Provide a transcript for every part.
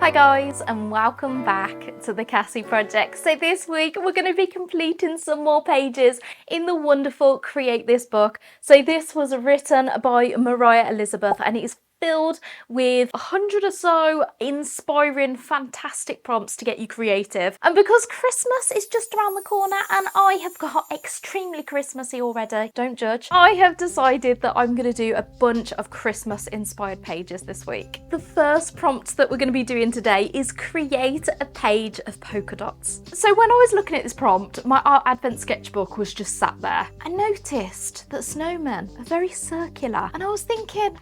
Hi guys, and welcome back to the Cassie project. So this week we're going to be completing some more pages in the wonderful Create This book. So this was written by Mariah Elizabeth and it is filled with 100 or so inspiring, fantastic prompts to get you creative. And because Christmas is just around the corner and I have got extremely Christmassy already, don't judge, I have decided that I'm going to do a bunch of Christmas inspired pages this week. The first prompt that we're going to be doing today is create a page of polka dots. So when I was looking at this prompt, my art advent sketchbook was just sat there. I noticed that snowmen are very circular and I was thinking,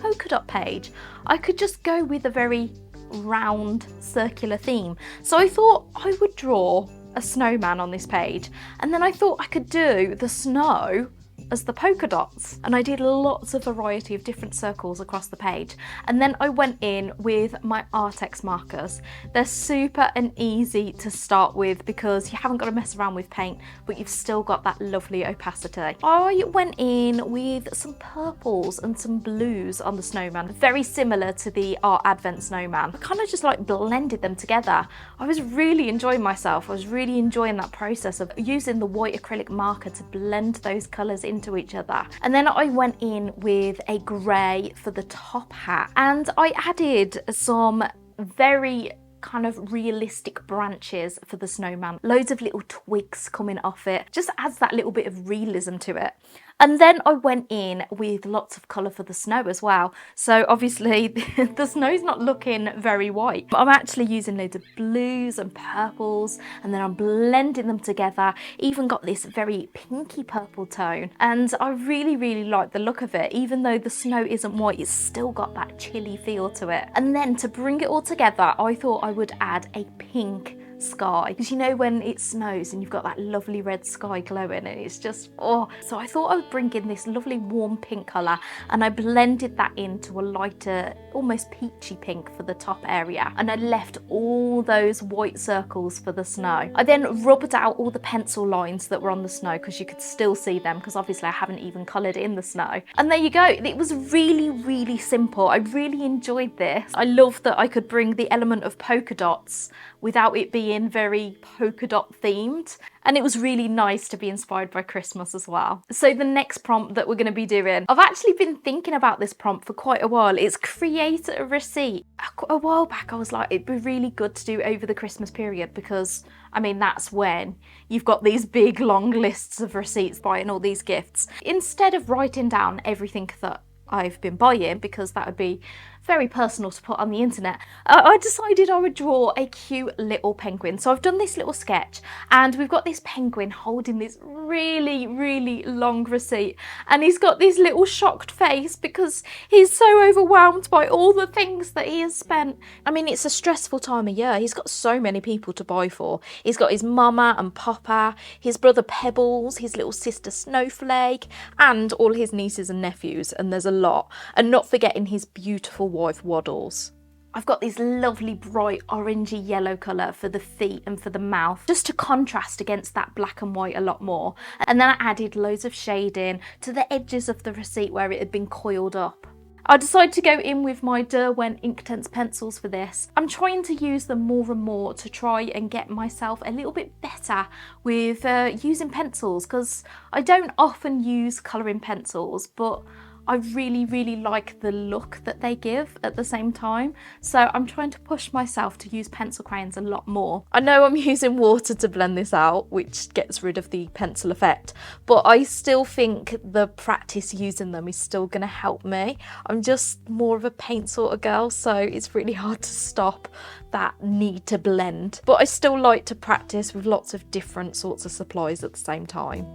polka dot page. I could just go with a very round circular theme. So I thought I would draw a snowman on this page, and then I thought I could do the snow as the polka dots, and I did lots of variety of different circles across the page. And then I went in with my Artex markers. They're super and easy to start with because you haven't got to mess around with paint, but you've still got that lovely opacity. I went in with some purples and some blues on the snowman, very similar to the Art Advent snowman. I kind of just like blended them together. I was really enjoying myself. I was really enjoying that process of using the white acrylic marker to blend those colours into each other. And then I went in with a grey for the top hat, and I added some very kind of realistic branches for the snowman. Loads of little twigs coming off it, just adds that little bit of realism to it. And then I went in with lots of colour for the snow as well. So obviously the snow's not looking very white. I'm actually using loads of blues and purples, and then I'm blending them together. Even got this very pinky purple tone. And I really like the look of it. Even though the snow isn't white, it's still got that chilly feel to it. And then to bring it all together, I thought I would add a pink sky, because you know when it snows and you've got that lovely red sky glowing and it's just so I thought I would bring in this lovely warm pink colour, and I blended that into a lighter, almost peachy pink for the top area, and I left all those white circles for the snow. I then rubbed out all the pencil lines that were on the snow because you could still see them, because obviously I haven't even coloured in the snow. And there you go. It was really simple. I really enjoyed this. I love that I could bring the element of polka dots without it being very polka dot themed. And it was really nice to be inspired by Christmas as well. So the next prompt that we're going to be doing, I've actually been thinking about this prompt for quite a while. It's create a receipt. A while back I was like, it'd be really good to do over the Christmas period, because I mean that's when you've got these big long lists of receipts buying all these gifts. Instead of writing down everything that I've been buying, because that would be very personal to put on the internet, I decided I would draw a cute little penguin. So I've done this little sketch and we've got this penguin holding this really long receipt, and he's got this little shocked face because he's so overwhelmed by all the things that he has spent. I mean, it's a stressful time of year. He's got so many people to buy for. He's got his mama and papa, his brother Pebbles, his little sister Snowflake, and all his nieces and nephews, and there's a lot. And not forgetting his beautiful wife Waddles. I've got this lovely bright orangey yellow colour for the feet and for the mouth, just to contrast against that black and white a lot more. And then I added loads of shading to the edges of the receipt where it had been coiled up. I decided to go in with my Derwent Inktense pencils for this. I'm trying to use them more and more to try and get myself a little bit better with using pencils, because I don't often use colouring pencils, but I really like the look that they give at the same time. So I'm trying to push myself to use pencil crayons a lot more. I know I'm using water to blend this out, which gets rid of the pencil effect, but I still think the practice using them is still going to help me. I'm just more of a paint sort of girl, so it's really hard to stop that need to blend. But I still like to practice with lots of different sorts of supplies at the same time.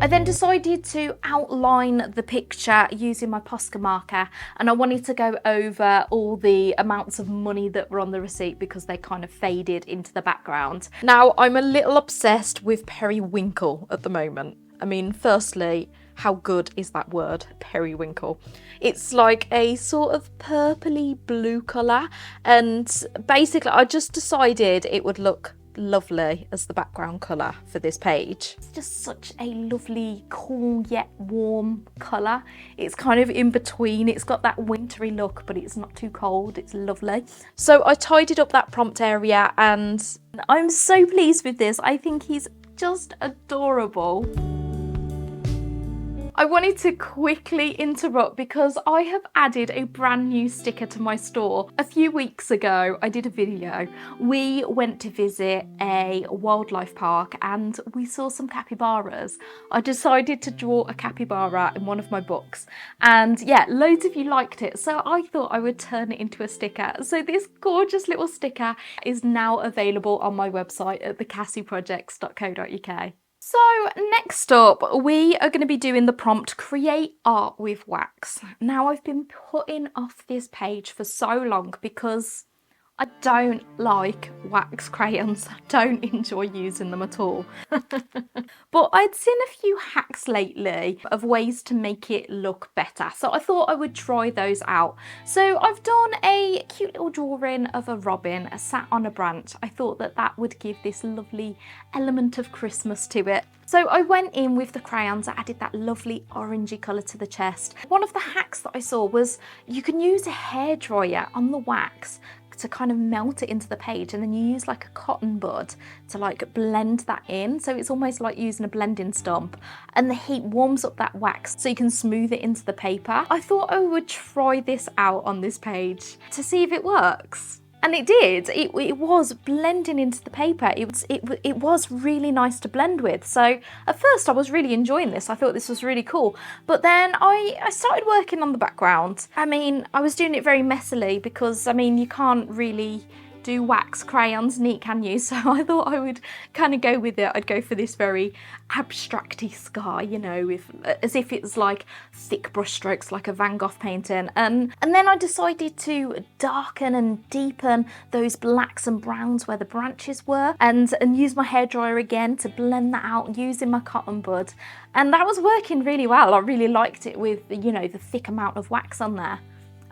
I then decided to outline the picture using my Posca marker, and I wanted to go over all the amounts of money that were on the receipt because they kind of faded into the background. Now, I'm a little obsessed with periwinkle at the moment. I mean, firstly, how good is that word, periwinkle? It's like a sort of purpley blue colour, and basically I just decided it would look lovely as the background colour for this page. It's just such a lovely, cool yet warm colour. It's kind of in between. It's got that wintry look, but it's not too cold. It's lovely. So I tidied up that prompt area and I'm so pleased with this. I think he's just adorable. I wanted to quickly interrupt because I have added a brand new sticker to my store. A few weeks ago, I did a video. We went to visit a wildlife park and we saw some capybaras. I decided to draw a capybara in one of my books. And yeah, loads of you liked it. So I thought I would turn it into a sticker. So this gorgeous little sticker is now available on my website at thecassyprojects.co.uk. So next up, we are going to be doing the prompt, create art with wax. Now I've been putting off this page for so long because I don't like wax crayons. I don't enjoy using them at all. But I'd seen a few hacks lately of ways to make it look better. So I thought I would try those out. So I've done a cute little drawing of a robin sat on a branch. I thought that that would give this lovely element of Christmas to it. So I went in with the crayons, I added that lovely orangey colour to the chest. One of the hacks that I saw was you can use a hairdryer on the wax to kind of melt it into the page, and then you use like a cotton bud to like blend that in. So it's almost like using a blending stump, and the heat warms up that wax so you can smooth it into the paper. I thought I would try this out on this page to see if it works. And it did. It was blending into the paper. It was really nice to blend with. So at first I was really enjoying this. I thought this was really cool. But then I started working on the background. I mean, I was doing it very messily because, I mean, you can't really do wax crayons neat, can you? So I thought I would kind of go with it. I'd go for this very abstract-y sky, you know, as if it's like thick brush strokes like a Van Gogh painting. And then I decided to darken and deepen those blacks and browns where the branches were, and use my hairdryer again to blend that out using my cotton bud. And that was working really well. I really liked it with, you know, the thick amount of wax on there.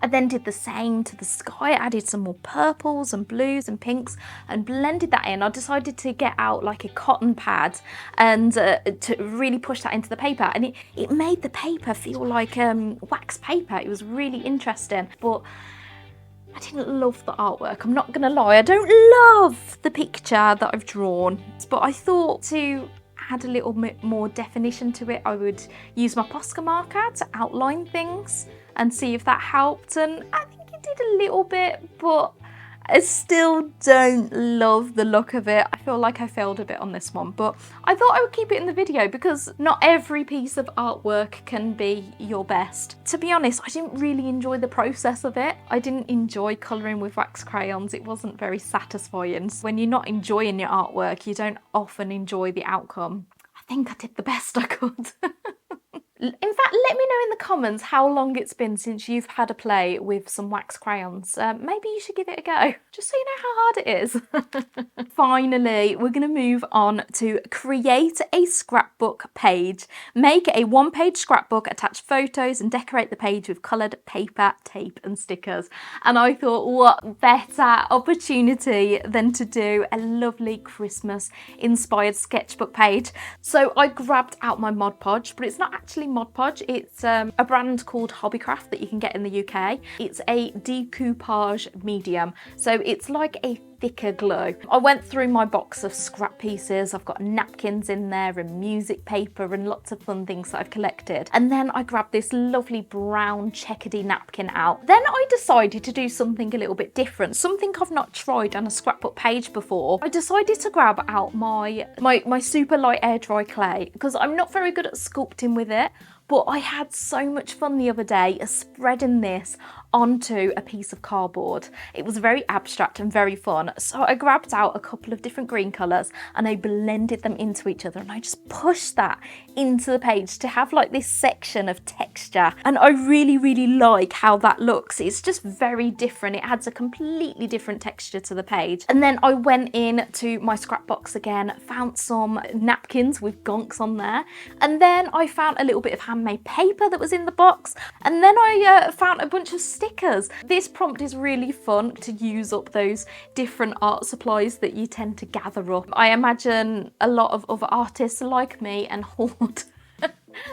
I then did the same to the sky. I added some more purples and blues and pinks and blended that in. I decided to get out like a cotton pad and to really push that into the paper. And it made the paper feel like wax paper. It was really interesting. But I didn't love the artwork. I'm not going to lie. I don't love the picture that I've drawn. But I thought to add a little bit more definition to it, I would use my Posca marker to outline things and see if that helped, and I think it did a little bit, but I still don't love the look of it. I feel like I failed a bit on this one, but I thought I would keep it in the video because not every piece of artwork can be your best. To be honest, I didn't really enjoy the process of it. I didn't enjoy colouring with wax crayons. It wasn't very satisfying. When you're not enjoying your artwork, you don't often enjoy the outcome. I think I did the best I could. In fact, let me know in the comments how long it's been since you've had a play with some wax crayons. Maybe you should give it a go, just so you know how hard it is. Finally, we're going to move on to create a scrapbook page. Make a one-page scrapbook, attach photos and decorate the page with coloured paper, tape and stickers. And I thought, what better opportunity than to do a lovely Christmas inspired sketchbook page. So I grabbed out my Mod Podge, but it's not actually Mod Podge. It's a brand called Hobbycraft that you can get in the UK. It's a decoupage medium, so it's like a thicker glue. I went through my box of scrap pieces. I've got napkins in there and music paper and lots of fun things that I've collected. And then I grabbed this lovely brown checkery napkin out. Then I decided to do something a little bit different, something I've not tried on a scrapbook page before. I decided to grab out my super light air dry clay because I'm not very good at sculpting with it. But I had so much fun the other day spreading this onto a piece of cardboard. It was very abstract and very fun. So I grabbed out a couple of different green colours and I blended them into each other, and I just pushed that into the page to have like this section of texture. And I really, really like how that looks. It's just very different. It adds a completely different texture to the page. And then I went in to my scrap box again, found some napkins with gonks on there. And then I found a little bit of handmade paper that was in the box. And then I found a bunch of stickers. This prompt is really fun to use up those different art supplies that you tend to gather up. I imagine a lot of other artists like me and hoard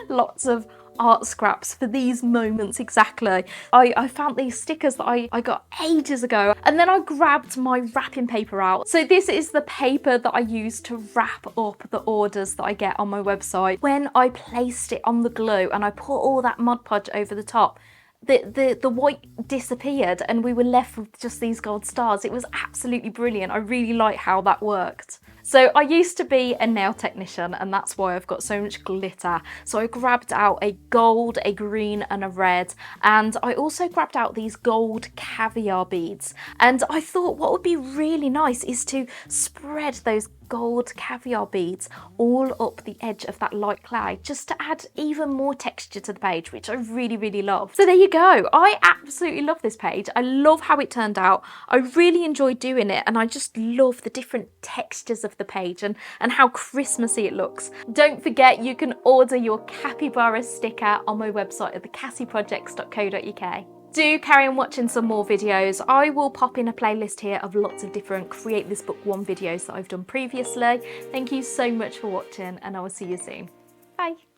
lots of art scraps for these moments exactly. I found these stickers that I got ages ago, and then I grabbed my wrapping paper out. So this is the paper that I use to wrap up the orders that I get on my website. When I placed it on the glue and I put all that Mod Podge over the top, the white disappeared and we were left with just these gold stars. It was absolutely brilliant. I really like how that worked. So I used to be a nail technician, and that's why I've got so much glitter. So I grabbed out a gold, a green and a red, and I also grabbed out these gold caviar beads. And I thought what would be really nice is to spread those gold caviar beads all up the edge of that light clay, just to add even more texture to the page, which I really love. So there you go. I absolutely love this page. I love how it turned out. I really enjoyed doing it, and I just love the different textures of the page and how Christmassy it looks. Don't forget, you can order your capybara sticker on my website at thecassieprojects.co.uk. Do carry on watching some more videos. I will pop in a playlist here of lots of different Create This Book 1 videos that I've done previously. Thank you so much for watching, and I will see you soon. Bye.